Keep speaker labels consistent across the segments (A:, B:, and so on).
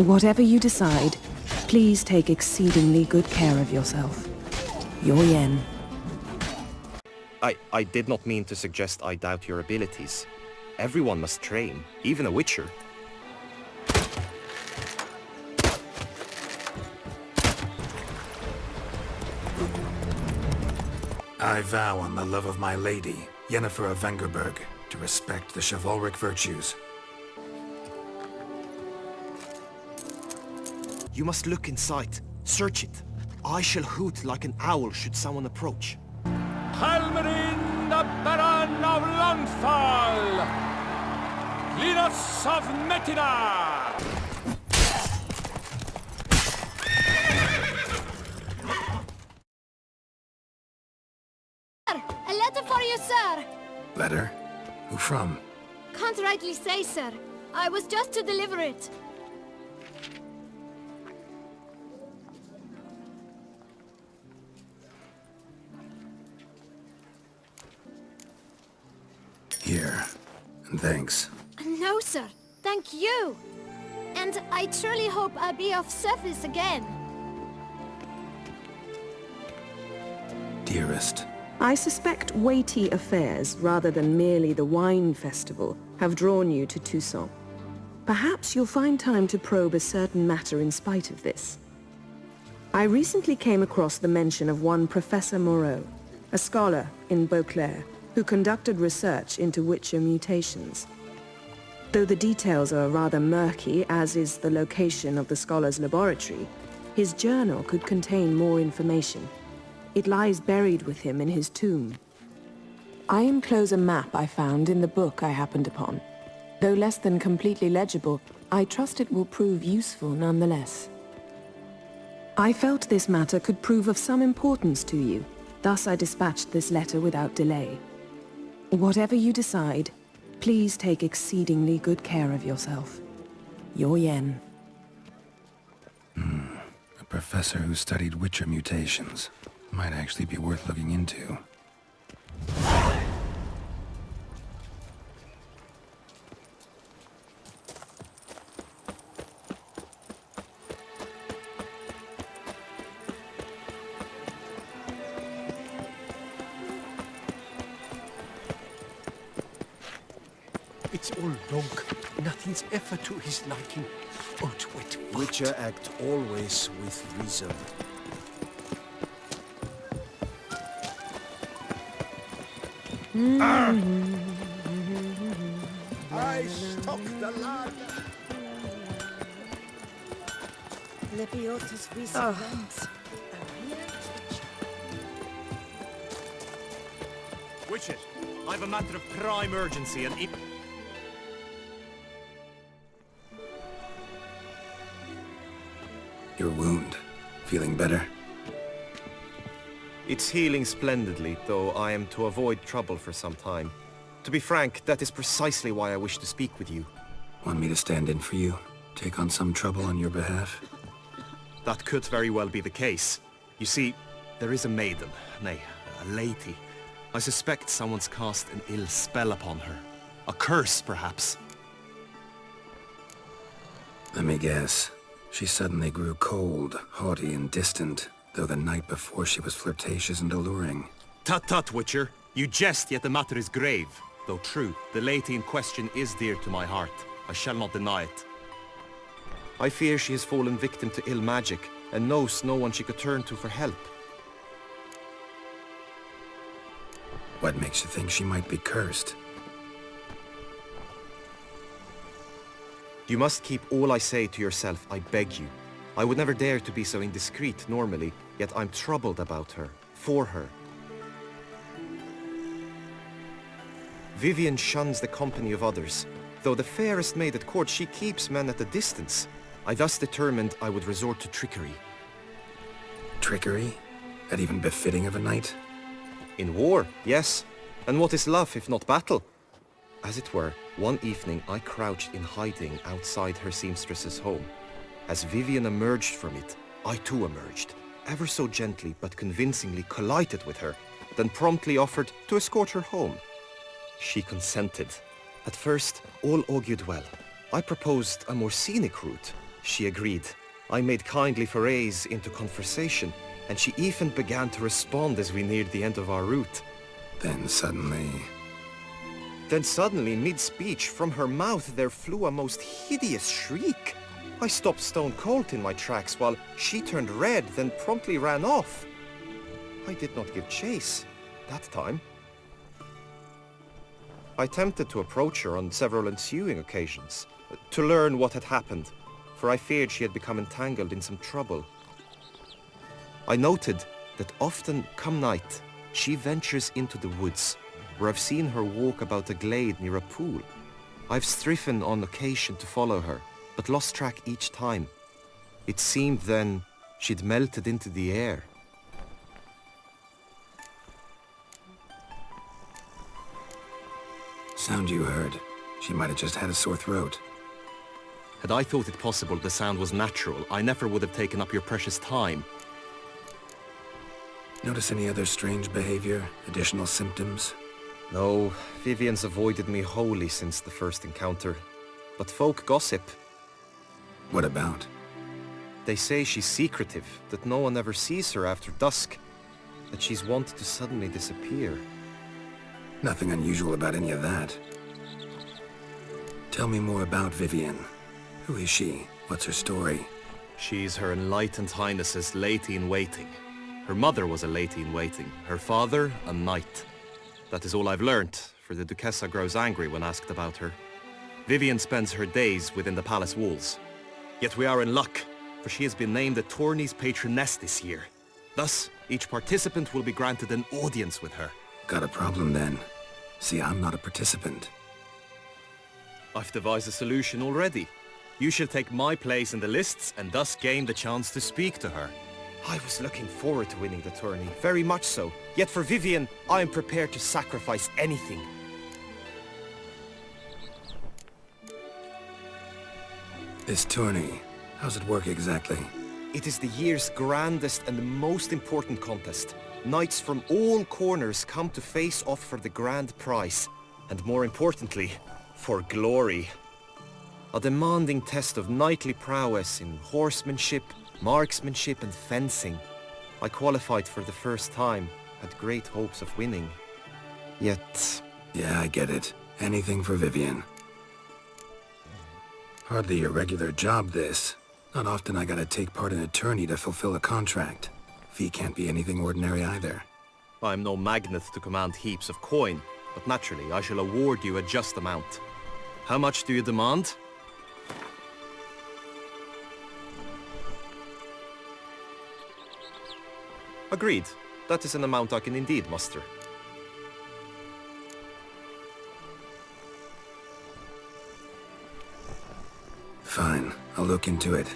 A: Whatever you decide, please take exceedingly good care of yourself. Your Yen.
B: I did not mean to suggest I doubt your abilities. Everyone must train, even a witcher.
C: I vow on the love of my lady, Yennefer of Vengerberg, to respect the chivalric virtues.
B: You must look in sight. Search it. I shall hoot like an owl should someone approach.
D: Helmerin the Baron of Landfall! Linus of Metina!
E: A letter for you, sir!
C: Letter? Who from?
E: Can't rightly say, sir. I was just to deliver it.
C: Here. And thanks.
E: No, sir. Thank you. And I truly hope I'll be of service again.
C: Dearest.
A: I suspect weighty affairs, rather than merely the wine festival, have drawn you to Toussaint. Perhaps you'll find time to probe a certain matter in spite of this. I recently came across the mention of one Professor Moreau, a scholar in Beauclair, who conducted research into Witcher mutations. Though the details are rather murky, as is the location of the scholar's laboratory, his journal could contain more information. It lies buried with him in his tomb. I enclose a map I found in the book I happened upon. Though less than completely legible, I trust it will prove useful nonetheless. I felt this matter could prove of some importance to you, thus I dispatched this letter without delay. Whatever you decide, please take exceedingly good care of yourself. Your Yen.
C: A professor who studied Witcher mutations. Might actually be worth looking into.
F: It's all long. Nothing's ever to his liking. Outwit.
G: Witcher act always with reason.
F: I stock the land.
H: Lebiotus Visavent.
B: Witcher, I've a matter of prime urgency and
C: Your wound. Feeling better?
B: It's healing splendidly, though I am to avoid trouble for some time. To be frank, that is precisely why I wish to speak with you.
C: Want me to stand in for you? Take on some trouble on your behalf?
B: That could very well be the case. You see, there is a maiden, nay, a lady. I suspect someone's cast an ill spell upon her. A curse, perhaps.
C: Let me guess. She suddenly grew cold, haughty, and distant, though the night before she was flirtatious and alluring.
B: Tut tut, Witcher. You jest, yet the matter is grave. Though true, the lady in question is dear to my heart. I shall not deny it. I fear she has fallen victim to ill magic, and knows no one she could turn to for help.
C: What makes you think she might be cursed?
B: You must keep all I say to yourself, I beg you. I would never dare to be so indiscreet normally, yet I'm troubled about her, for her. Vivienne shuns the company of others. Though the fairest maid at court, she keeps men at a distance. I thus determined I would resort to trickery.
C: Trickery? That even befitting of a knight?
B: In war, yes. And what is love if not battle? As it were, one evening I crouched in hiding outside her seamstress's home. As Vivienne emerged from it, I too emerged, ever so gently but convincingly collided with her, then promptly offered to escort her home. She consented. At first, all augured well. I proposed a more scenic route. She agreed. I made kindly forays into conversation, and she even began to respond as we neared the end of our route.
C: Then suddenly...
B: mid-speech, from her mouth there flew a most hideous shriek. I stopped stone cold in my tracks while she turned red, then promptly ran off. I did not give chase that time. I attempted to approach her on several ensuing occasions, to learn what had happened, for I feared she had become entangled in some trouble. I noted that often, come night, she ventures into the woods, where I've seen her walk about a glade near a pool. I've striven on occasion to follow her, but lost track each time. It seemed then she'd melted into the air.
C: Sound you heard. She might have just had a sore throat.
B: Had I thought it possible the sound was natural, I never would have taken up your precious time.
C: Notice any other strange behavior? Additional symptoms?
B: No, Vivian's avoided me wholly since the first encounter. But folk gossip.
C: What about?
B: They say she's secretive, that no one ever sees her after dusk, that she's wont to suddenly disappear.
C: Nothing unusual about any of that. Tell me more about Vivian. Who is she? What's her story?
B: She's Her Enlightened Highness's lady-in-waiting. Her mother was a lady-in-waiting, her father a knight. That is all I've learnt, for the Duchessa grows angry when asked about her. Vivian spends her days within the palace walls. Yet we are in luck, for she has been named the tourney's patroness this year. Thus, each participant will be granted an audience with her.
C: Got a problem then. See, I'm not a participant.
B: I've devised a solution already. You shall take my place in the lists and thus gain the chance to speak to her. I was looking forward to winning the tourney, very much so. Yet for Vivian, I am prepared to sacrifice anything.
C: This tourney, how's it work exactly?
B: It is the year's grandest and most important contest. Knights from all corners come to face off for the grand prize. And more importantly, for glory. A demanding test of knightly prowess in horsemanship, marksmanship and fencing. I qualified for the first time, had great hopes of winning. Yet...
C: Yeah, I get it. Anything for Vivian. Hardly a regular job, this. Not often I gotta take part in a tourney to fulfill a contract. Fee can't be anything ordinary either.
B: I'm no magnet to command heaps of coin, but naturally I shall award you a just amount. How much do you demand? Agreed. That is an amount I can indeed muster.
C: Fine, I'll look into it.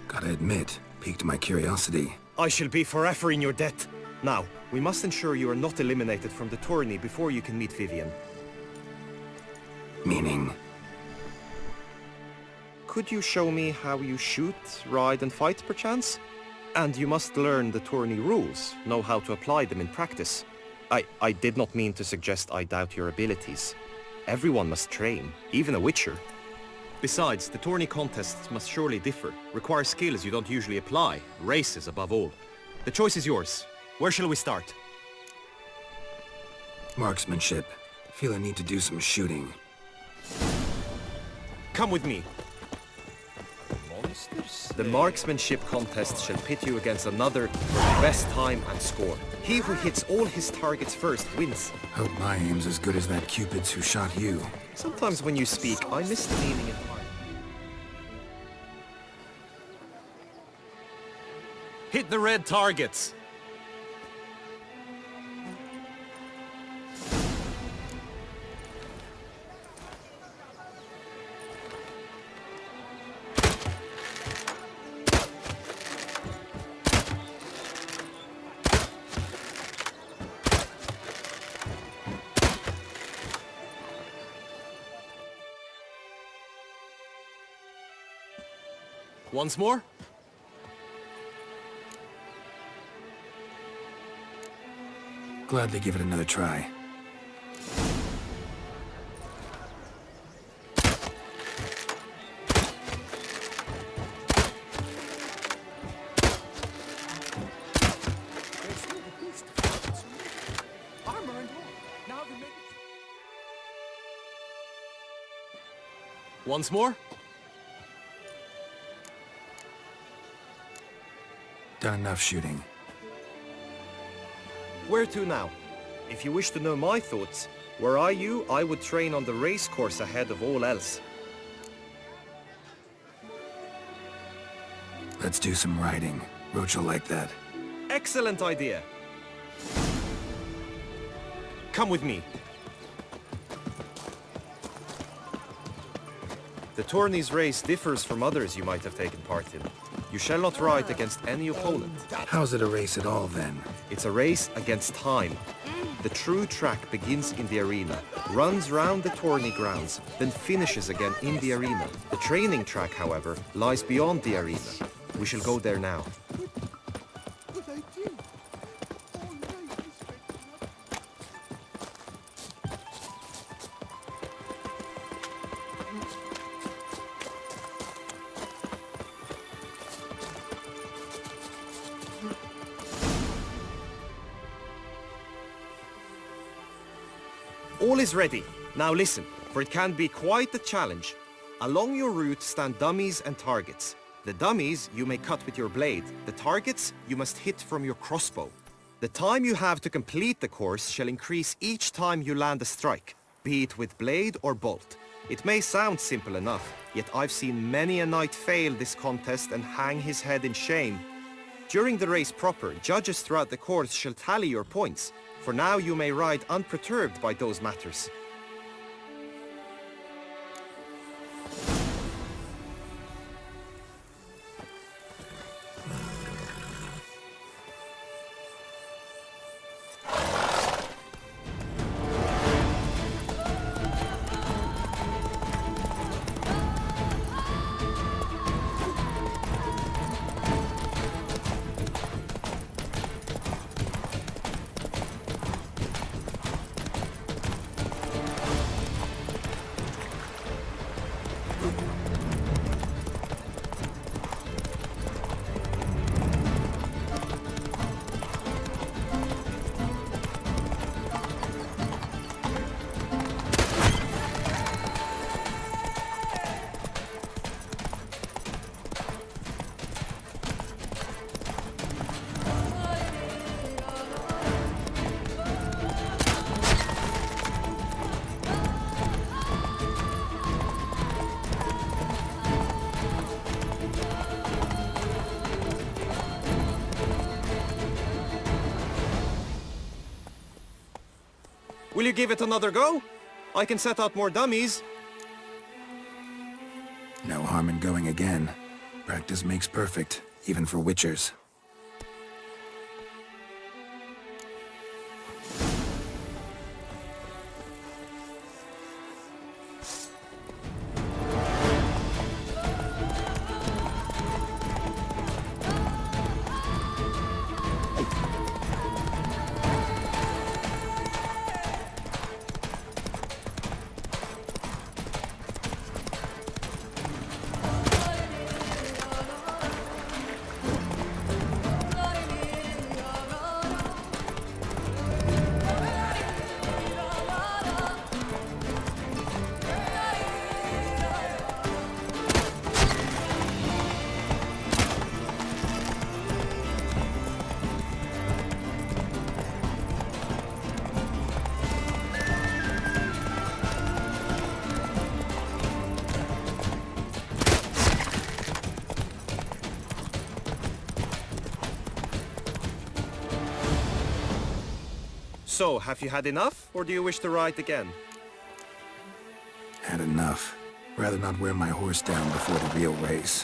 C: Gotta admit, piqued my curiosity.
B: I shall be forever in your debt. Now, we must ensure you are not eliminated from the tourney before you can meet Vivian.
C: Meaning?
B: Could you show me how you shoot, ride and fight, perchance? And you must learn the tourney rules, know how to apply them in practice. I did not mean to suggest I doubt your abilities. Everyone must train, even a witcher. Besides, the tourney contests must surely differ, require skills you don't usually apply, races above all. The choice is yours. Where shall we start?
C: Marksmanship. Feel I need to do some shooting.
B: Come with me. The marksmanship contest shall pit you against another for the best time and score. He who hits all his targets first wins.
C: Hope my aim's as good as that Cupid's who shot you.
B: Sometimes when you speak, I miss the meaning in part. Hit the red targets! Once more?
C: Gladly give it another try.
B: Once more?
C: Done enough shooting.
B: Where to now? If you wish to know my thoughts, were I you, I would train on the race course ahead of all else.
C: Let's do some riding. Roach will like that.
B: Excellent idea. Come with me. The tourney's race differs from others you might have taken part in. You shall not ride against any opponent.
C: How's it a race at all, then?
B: It's a race against time. The true track begins in the arena, runs round the tourney grounds, then finishes again in the arena. The training track, however, lies beyond the arena. We shall go there now. All is ready. Now listen, for it can be quite a challenge. Along your route stand dummies and targets. The dummies you may cut with your blade. The targets you must hit from your crossbow. The time you have to complete the course shall increase each time you land a strike, be it with blade or bolt. It may sound simple enough, yet I've seen many a knight fail this contest and hang his head in shame. During the race proper, judges throughout the course shall tally your points. For now you may ride unperturbed by those matters. Will you give it another go? I can set out more dummies.
C: No harm in going again. Practice makes perfect, even for witchers.
B: So, have you had enough, or do you wish to ride again?
C: Had enough. Rather not wear my horse down before the real race.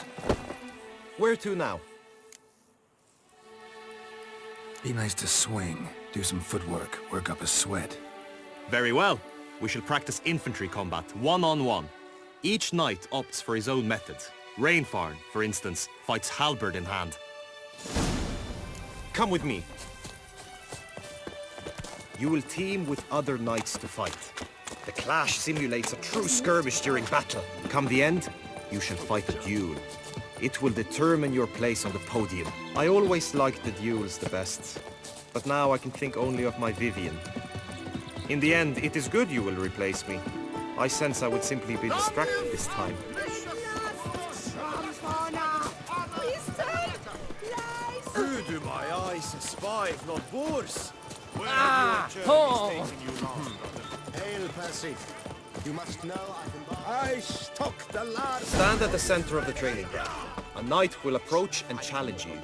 B: Where to now?
C: Be nice to swing, do some footwork, work up a sweat.
B: Very well. We shall practice infantry combat, one-on-one. Each knight opts for his own method. Rainfarn, for instance, fights halberd in hand. Come with me. You will team with other knights to fight. The clash simulates a true skirmish during battle. Come the end, you shall fight a duel. It will determine your place on the podium. I always liked the duels the best, but now I can think only of my Vivian. In the end, it is good you will replace me. I sense I would simply be distracted this time.
G: Who do my eyes espy if not Boers?
H: Hail, Percy. You must know I can buy...
G: I stock the lad.
B: Stand at the center of the training ground. A knight will approach and challenge you.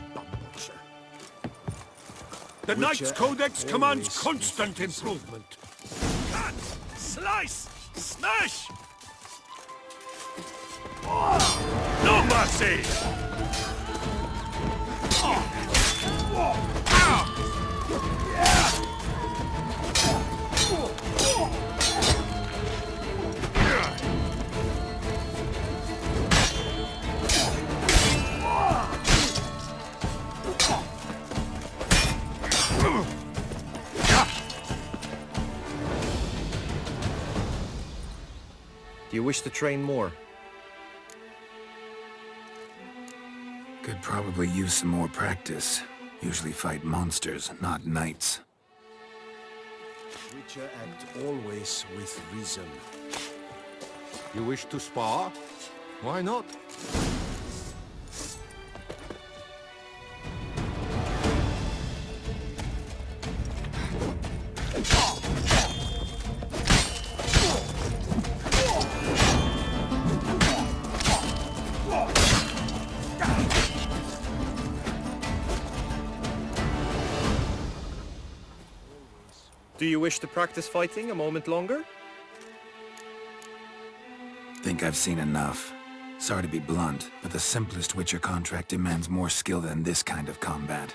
F: The Knight's
G: Witcher
F: Codex
G: always
F: commands
G: with
F: constant improvement. Cut! Slice! Smash! No mercy!
B: Do you wish to train more?
C: Could probably use some more practice. Usually fight monsters, not knights.
G: Witcher act always with reason.
F: You wish to spar? Why not?
B: Do you wish to practice fighting a moment longer?
C: Think I've seen enough. Sorry to be blunt, but the simplest Witcher contract demands more skill than this kind of combat.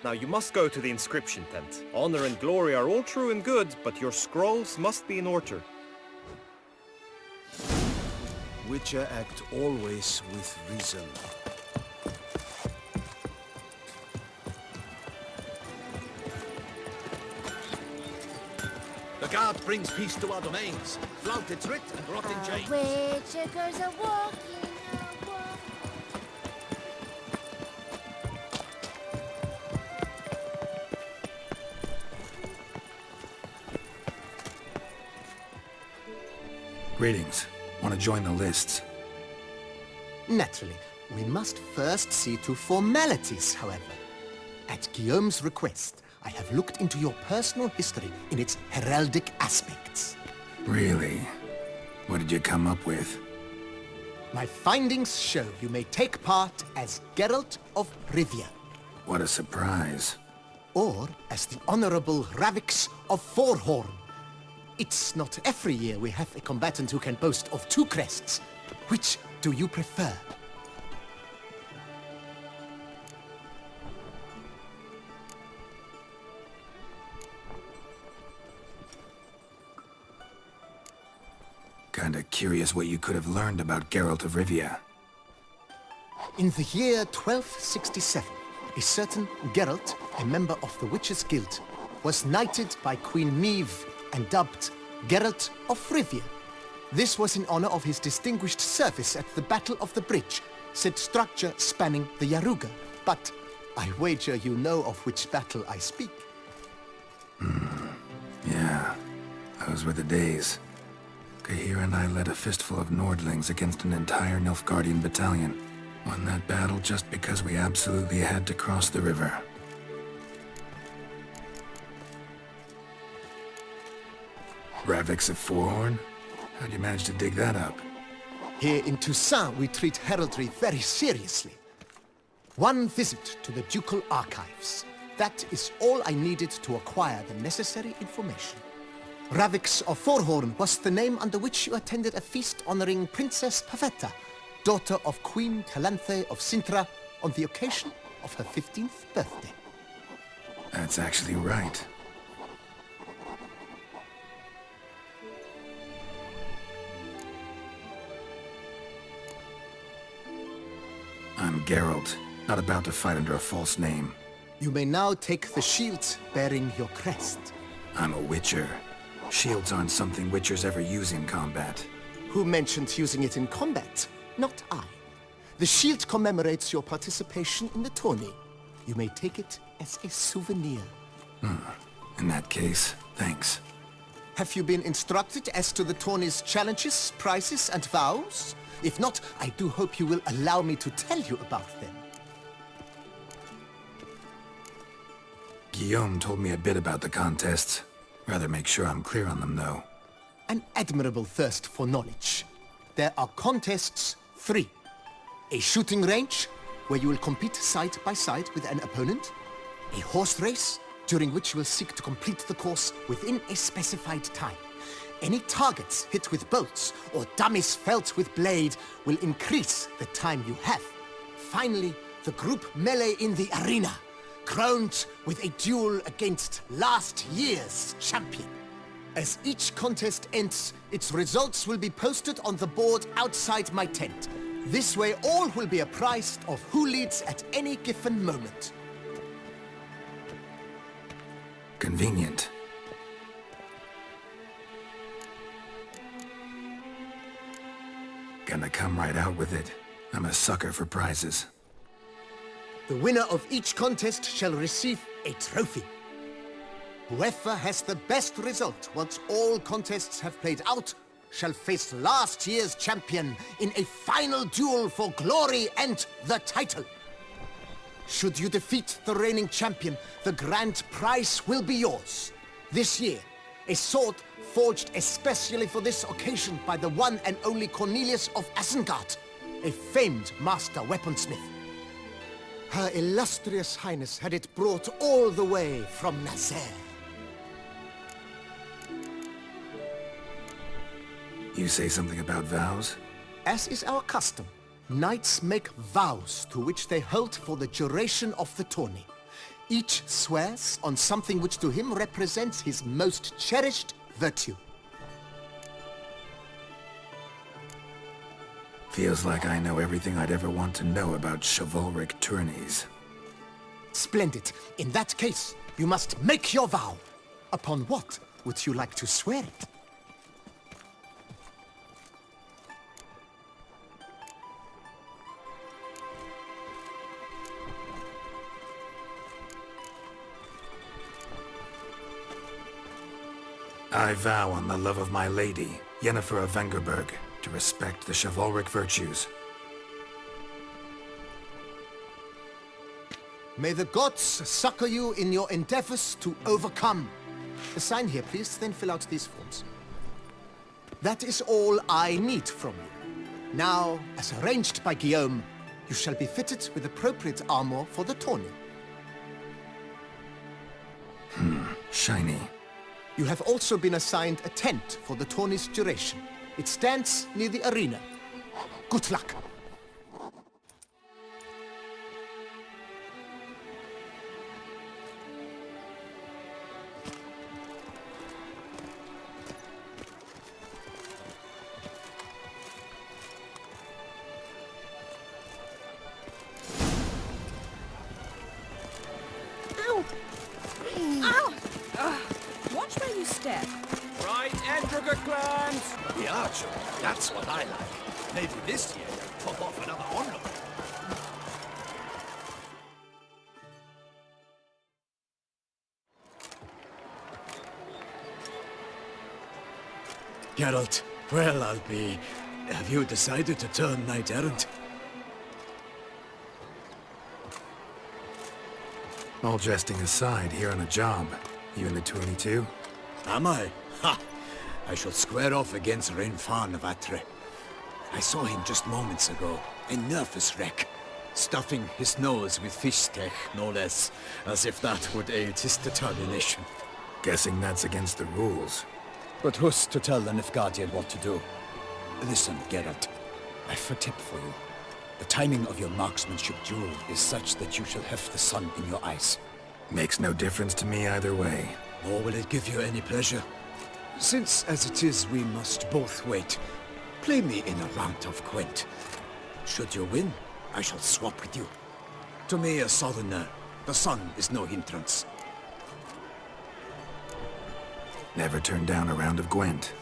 B: Now you must go to the inscription tent. Honor and glory are all true and good, but your scrolls must be in order.
G: Witcher act always with reason.
I: The guard brings peace to our domains. Flout its writ and rot in chains.
E: Witchers are walking.
C: Greetings. Want to join the lists?
H: Naturally. We must first see to formalities, however. At Guillaume's request, I have looked into your personal history in its heraldic aspects.
C: Really? What did you come up with?
H: My findings show you may take part as Geralt of Rivia,
C: What a surprise.
H: or as the Honorable Ravix of Forhorn. It's not every year we have a combatant who can boast of 2 crests. Which do you prefer?
C: Kinda curious what you could have learned about Geralt of Rivia.
H: In the year 1267, a certain Geralt, a member of the Witches' Guild, was knighted by Queen Niamh and dubbed Geralt of Rivia. This was in honor of his distinguished service at the Battle of the Bridge, said structure spanning the Yaruga. But I wager you know of which battle I speak.
C: Yeah, those were the days. Cahir and I led a fistful of Nordlings against an entire Nilfgaardian battalion. Won that battle just because we absolutely had to cross the river. Ravix of Forhorn? How'd you manage to dig that up?
H: Here in Toussaint, we treat heraldry very seriously. One visit to the Ducal Archives. That is all I needed to acquire the necessary information. Ravix of Forhorn was the name under which you attended a feast honoring Princess Pavetta, daughter of Queen Calanthe of Sintra, on the occasion of her 15th birthday.
C: That's actually right. I'm Geralt, not about to fight under a false name.
H: You may now take the shield bearing your crest.
C: I'm a Witcher. Shields aren't something Witchers ever use in combat.
H: Who mentioned using it in combat? Not I. The shield commemorates your participation in the tourney. You may take it as a souvenir.
C: In that case, thanks.
H: Have you been instructed as to the tourney's challenges, prizes, and vows? If not, I do hope you will allow me to tell you about them.
C: Guillaume told me a bit about the contests. Rather make sure I'm clear on them, though.
H: An admirable thirst for knowledge. There are contests 3. A shooting range, where you will compete side by side with an opponent. A horse race, during which you will seek to complete the course within a specified time. Any targets hit with bolts or dummies felt with blade will increase the time you have. Finally, the group melee in the arena, crowned with a duel against last year's champion. As each contest ends, its results will be posted on the board outside my tent. This way all will be apprised of who leads at any given moment.
C: Convenient. Gonna come right out with it. I'm a sucker for prizes.
H: The winner of each contest shall receive a trophy. Whoever has the best result once all contests have played out shall face last year's champion in a final duel for glory and the title. Should you defeat the reigning champion, the grand prize will be yours. This year, a sword forged especially for this occasion by the one and only Cornelius of Isengard, a famed master weaponsmith. Her illustrious highness had it brought all the way from Nazaire.
C: You say something about vows?
H: As is our custom, knights make vows to which they hold for the duration of the tourney. Each swears on something which to him represents his most cherished virtue.
C: Feels like I know everything I'd ever want to know about chivalric tourneys.
H: Splendid. In that case, you must make your vow. Upon what would you like to swear it?
C: I vow on the love of my lady, Yennefer of Vengerberg, to respect the chivalric virtues.
H: May the gods succor you in your endeavors to overcome. Sign here, please, then fill out these forms. That is all I need from you. Now, as arranged by Guillaume, you shall be fitted with appropriate armor for the tourney.
C: Shiny.
H: You have also been assigned a tent for the tourney's duration. It stands near the arena. Good luck.
J: Ow! Ow! Watch where you step.
D: Right, Endricker clans!
I: The archer, that's what I like. Maybe this year you'll pop off another onlooker. Geralt, well, I'll be... Have you decided to turn knight-errant?
C: All jesting aside, here on a job. You in the 22?
I: Am I? Ha! I shall square off against Rainfan of Atre. I saw him just moments ago, a nervous wreck, stuffing his nose with fish steak, no less, as if that would aid his determination.
C: Guessing that's against the rules.
I: But who's to tell the Nilfgaardian what to do? Listen, Geralt, I've a tip for you. The timing of your marksmanship duel is such that you shall have the sun in your eyes.
C: Makes no difference to me either way.
I: Nor will it give you any pleasure. Since, as it is, we must both wait, play me in a round of Gwent. Should you win, I shall swap with you. To me, a southerner, the sun is no hindrance.
C: Never turn down a round of Gwent.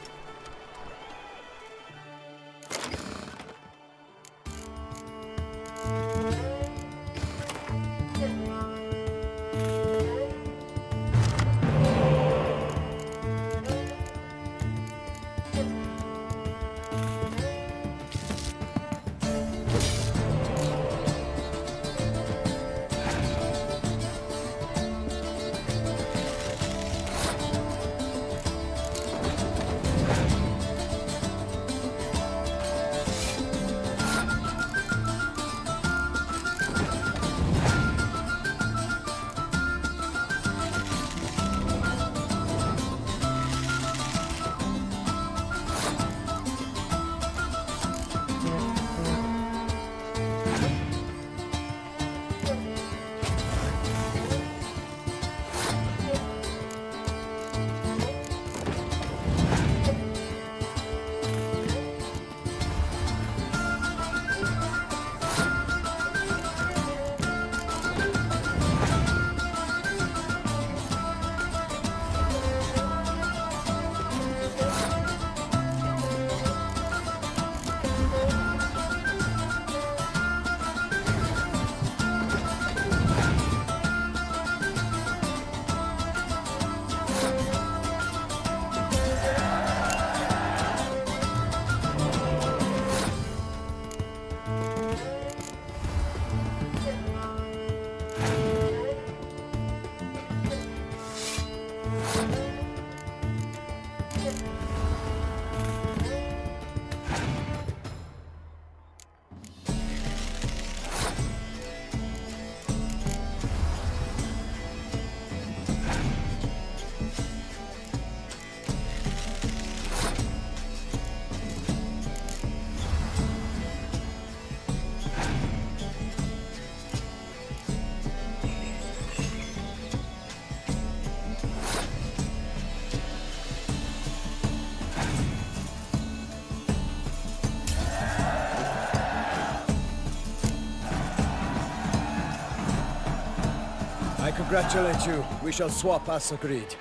G: I congratulate you. We shall swap as agreed.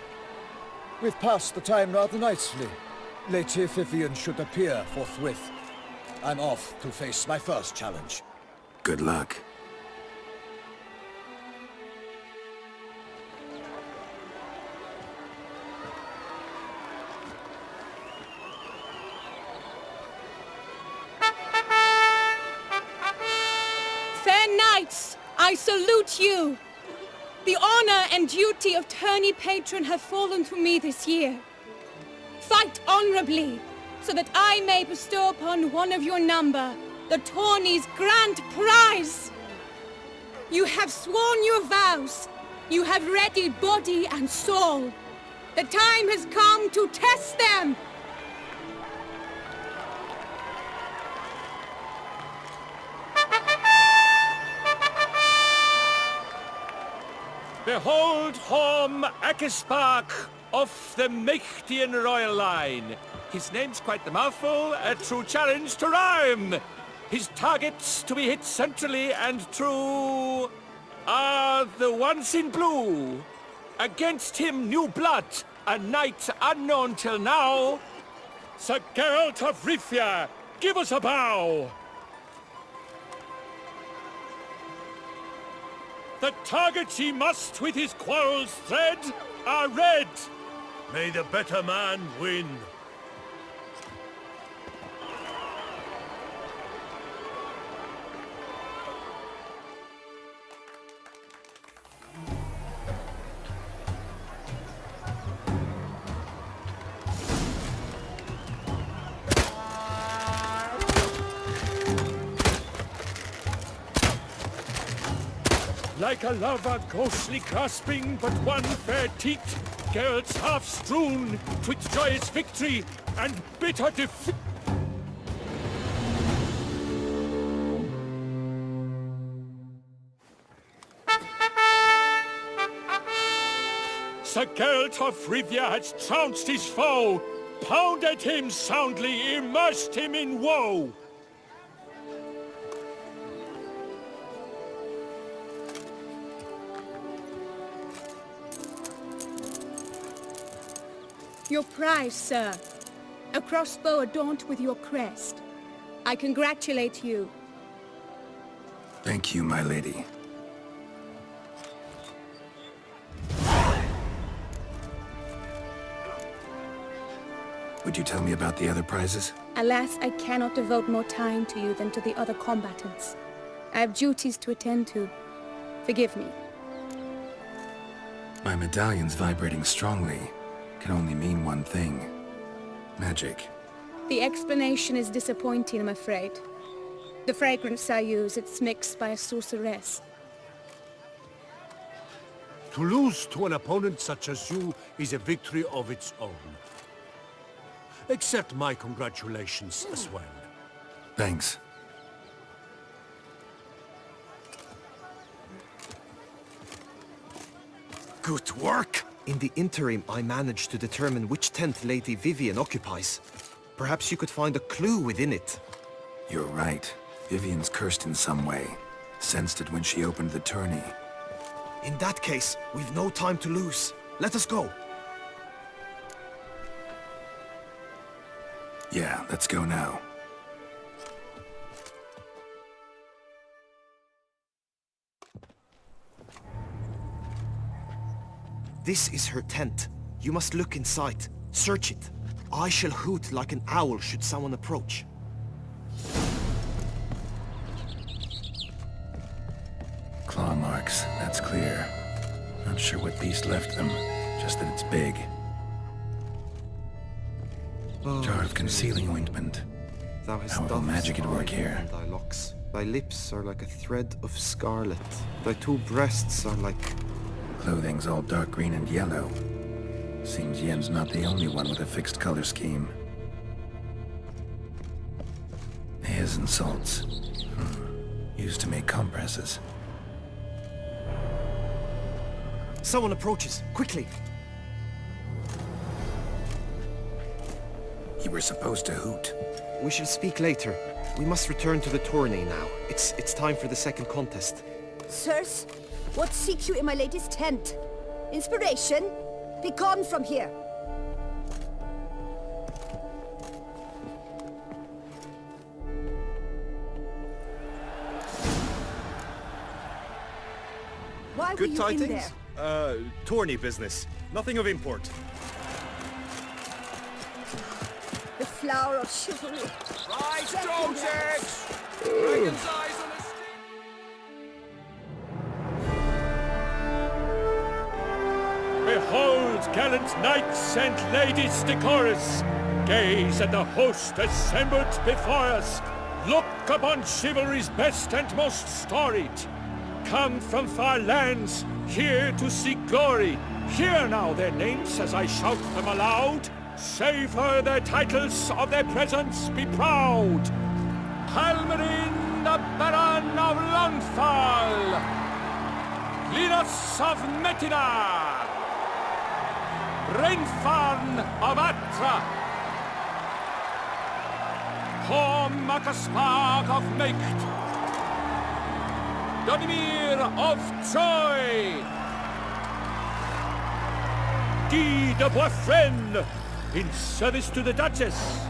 G: We've passed the time rather nicely. Lady Vivian should appear forthwith. I'm off to face my first challenge.
C: Good luck.
J: Fair knights, I salute you. The honor and duty of tourney patron have fallen to me this year. Fight honorably, so that I may bestow upon one of your number the tourney's grand prize. You have sworn your vows. You have readied body and soul. The time has come to test them.
D: Behold Horm Akispark of the Mechtian royal line. His name's quite the mouthful, a true challenge to rhyme. His targets to be hit centrally and true are the ones in blue. Against him new blood, a knight unknown till now. Sir Geralt of Rivia, give us a bow. The targets he must with his quarrels thread are red. May the better man win. Like a lover ghostly grasping but one fair teat, Geralt's half strewn twixt joyous victory and bitter defeat. Sir Geralt of Rivia has trounced his foe, pounded him soundly, immersed him in woe.
J: Your prize, sir. A crossbow adorned with your crest. I congratulate you.
C: Thank you, my lady. Would you tell me about the other prizes?
J: Alas, I cannot devote more time to you than to the other combatants. I have duties to attend to. Forgive me.
C: My medallion's vibrating strongly. Can only mean one thing. Magic.
J: The explanation is disappointing, I'm afraid. The fragrance I use, it's mixed by a sorceress.
F: To lose to an opponent such as you is a victory of its own. Accept my congratulations as well.
C: Thanks.
B: Good work! In the interim, I managed to determine which tent Lady Vivian occupies. Perhaps you could find a clue within it.
C: You're right. Vivian's cursed in some way. Sensed it when she opened the tourney.
B: In that case, we've no time to lose. Let us go.
C: Yeah, let's go now.
B: This is her tent. You must look inside. Search it. I shall hoot like an owl should someone approach.
C: Claw marks, that's clear. Not sure what beast left them, just that it's big. Jar of concealing ointment.
B: Thou hast
C: Powerful magic at work here.
B: on thy locks. Thy lips are like a thread of scarlet. Thy two breasts are like...
C: Clothing's all dark green and yellow. Seems Yen's not the only one with a fixed color scheme. Hairs and salts. Used to make compresses.
B: Someone approaches. Quickly!
C: You were supposed to hoot.
B: We shall speak later. We must return to the tourney now. It's time for the second contest.
K: Sirs, What seek you in my lady's tent? Inspiration? Be gone from here! Why
B: Good
K: were you in
B: tidings?
K: there?
B: Tourney business. Nothing of import.
K: The flower of chivalry.
D: Rise, Josex! Dragon's eyes on a Behold, gallant knights and ladies decorous! Gaze at the host assembled before us! Look upon chivalry's best and most storied! Come from far lands, here to seek glory! Hear now their names as I shout them aloud! Savor their titles, of their presence be proud! Halmarin, the Baron of Lonfall! Linus of Metina! Reinfarn of Atra! Horm Akaspar of Meikt! Donimir of Troy! Guy de Boisfren, in service to the Duchess!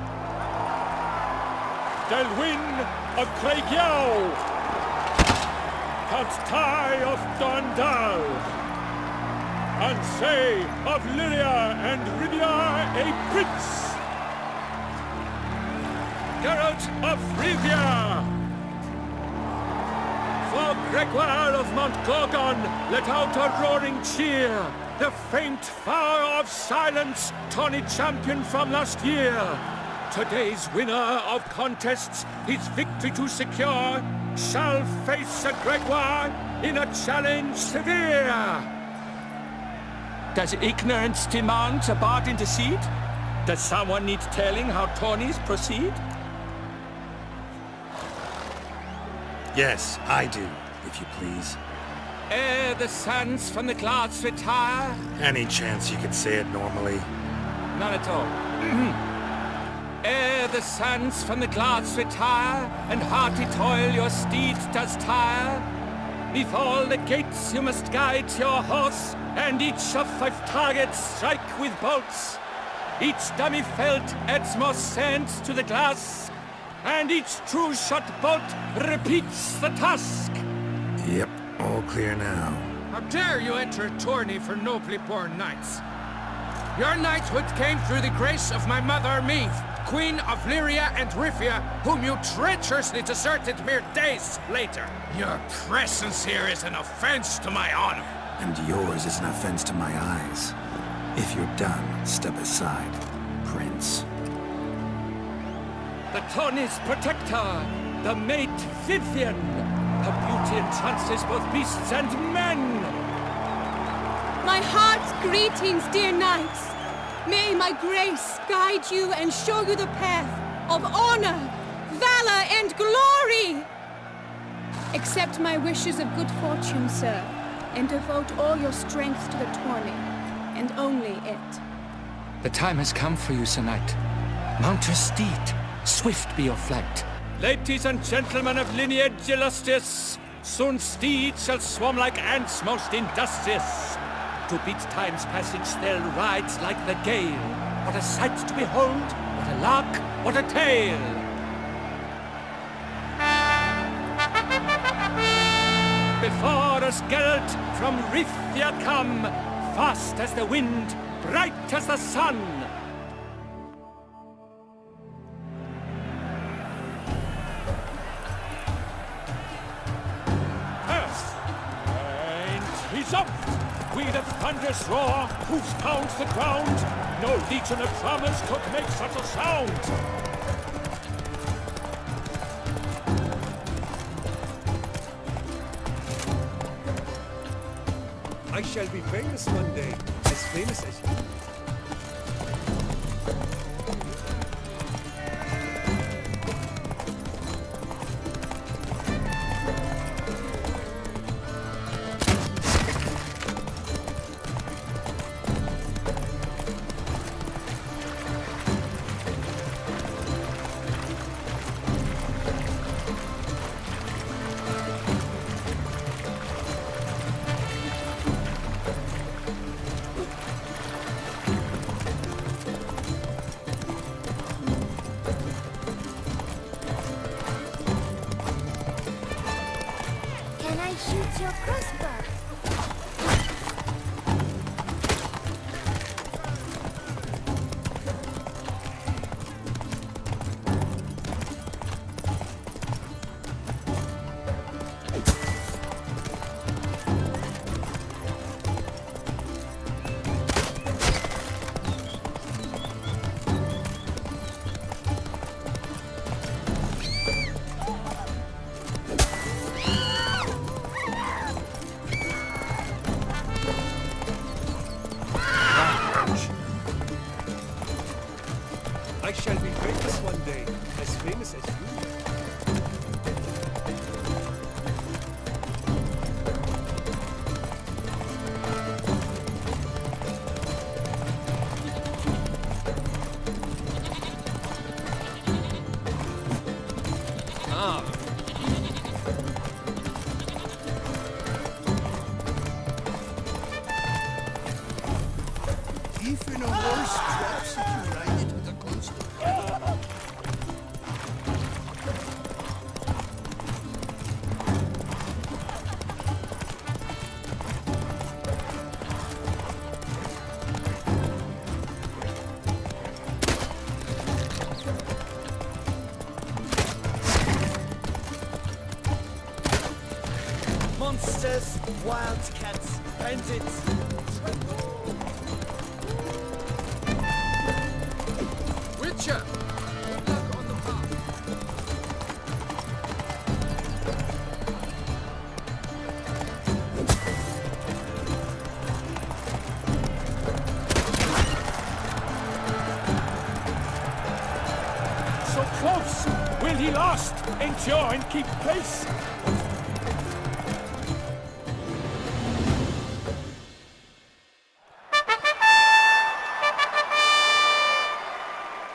D: Delwyn of Craigiau! Count Tai of Dondal! Ansay of Lyria and Rivia a prince! Geralt of Rivia! For Gregoire of Montgorgon, let out a roaring cheer! The faint fire of silence, tourney champion from last year! Today's winner of contests, his victory to secure, shall face a Gregoire in a challenge severe! Does ignorance demand a bard intercede? Does someone need telling how tourneys proceed?
C: Yes, I do, if you please.
D: Ere the suns from the clouds retire?
C: Any chance you could say it normally?
D: None at all. Ere the suns from the clouds retire, and hearty toil your steed does tire, before the gates you must guide your horse, and each of 5 targets strike with bolts. Each dummy felt adds more sand to the glass, and each true shot bolt repeats the task.
C: Yep, all clear now.
L: How dare you enter a tourney for nobly born knights? Your knighthood came through the grace of my mother Meath, Queen of Lyria and Rivia, whom you treacherously deserted mere days later. Your presence here is an offense to my honor.
C: And yours is an offense to my eyes. If you're done, step aside, Prince.
D: The tourney's protector, the mate Vivian, her beauty entrances both beasts and men.
J: My heart's greetings, dear knights. May my grace guide you and show you the path of honor, valor, and glory. Accept my wishes of good fortune, sir, and devote all your strength to the tourney, and only it.
D: The time has come for you, Sir Knight. Mount your steed. Swift be your flight. Ladies and gentlemen of lineage illustrious, soon steeds shall swarm like ants most industrious. To beat time's passage they'll ride like the gale. What a sight to behold, what a lark, what a tale! Before us Geralt from Rithia come, fast as the wind, bright as the sun. First, and he's up! With a thunderous roar, hoofs pound the ground. No legion of drummers could make such a sound.
F: I shall be famous one day, as famous as you.
E: Can I shoot your crossbow?
F: I shall be famous one day, as famous as you.
M: Even a horse drops if you ride it with a constant.
N: Monsters, wildcats, bandits.
L: Witcher! Good luck on the path.
D: So close! Will he last? Endure and keep pace!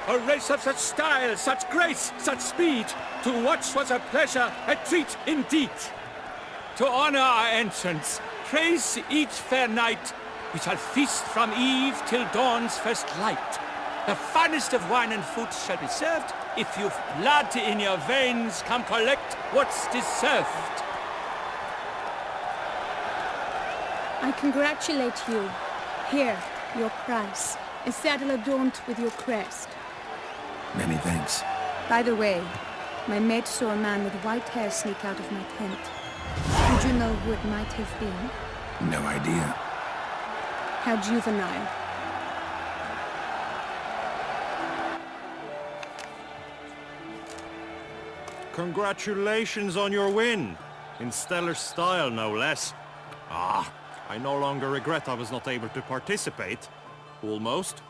D: A race of such style, such grace, such speed, to watch was a pleasure, a treat indeed. To honor our entrance, praise each fair knight, we shall feast from eve till dawn's first light. The finest of wine and food shall be served. If you've blood in your veins, come collect what's deserved.
J: I congratulate you. Here, your prize. A saddle adorned with your crest.
C: Many thanks.
J: By the way, my mate saw a man with white hair sneak out of my tent. Would you know who it might have been?
C: No idea.
J: How juvenile.
O: Congratulations on your win. In stellar style, no less. Ah, I no longer regret I was not able to participate. Almost.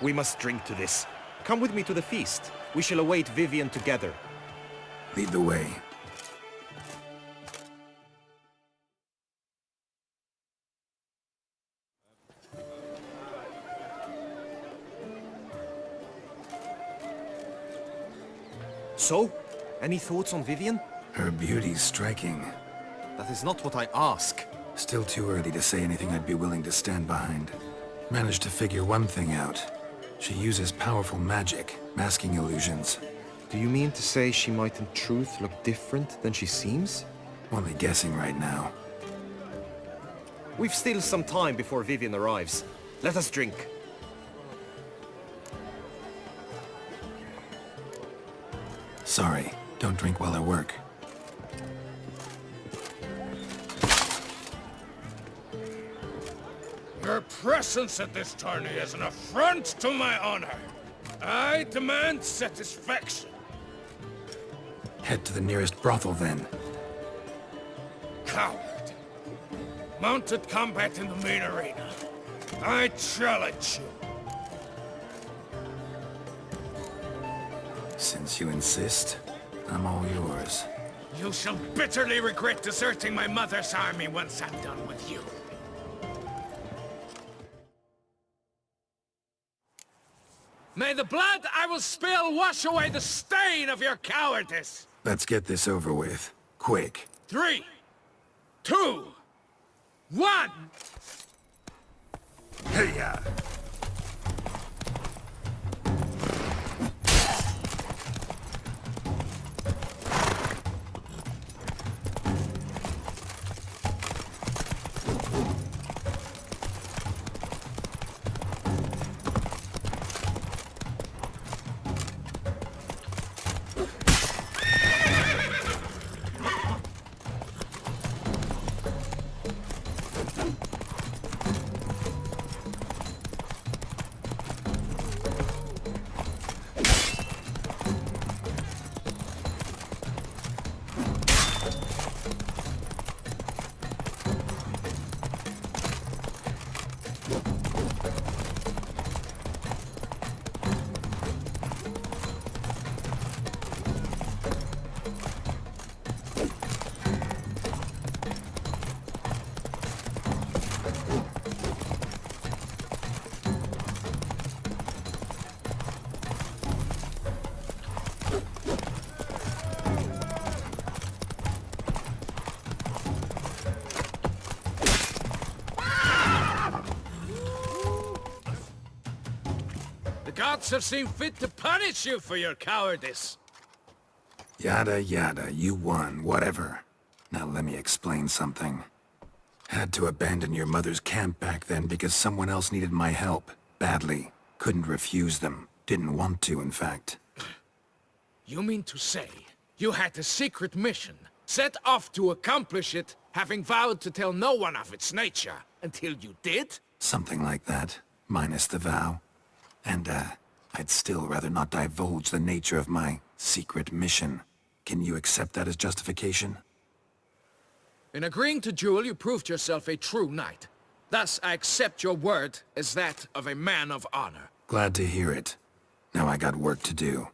B: We must drink to this. Come with me to the feast. We shall await Vivian together.
C: Lead the way.
B: So, any thoughts on Vivian?
C: Her beauty's striking.
B: That is not what I ask.
C: Still too early to say anything I'd be willing to stand behind. Managed to figure one thing out. She uses powerful magic, masking illusions.
B: Do you mean to say she might in truth look different than she seems?
C: Only guessing right now.
B: We've still some time before Vivian arrives. Let us drink.
C: Sorry, don't drink while I work.
L: Your presence at this tourney is an affront to my honor. I demand satisfaction.
C: Head to the nearest brothel then.
L: Coward. Mounted combat in the main arena. I challenge you.
C: Since you insist, I'm all yours.
L: You shall bitterly regret deserting my mother's army once I'm done with you. May the blood I will spill wash away the stain of your cowardice!
C: Let's get this over with. Quick.
L: 3, 2, 1!
C: Hey-ya!
L: gods have seen fit to punish you for your cowardice.
C: Yada yada, you won, whatever. Now let me explain something. Had to abandon your mother's camp back then because someone else needed my help, badly. Couldn't refuse them. Didn't want to, in fact.
L: You mean to say you had a secret mission, set off to accomplish it, having vowed to tell no one of its nature, until you did?
C: Something like that, minus the vow. And, I'd still rather not divulge the nature of my secret mission. Can you accept that as justification?
L: In agreeing to duel, you proved yourself a true knight. Thus, I accept your word as that of a man of honor.
C: Glad to hear it. Now I got work to do.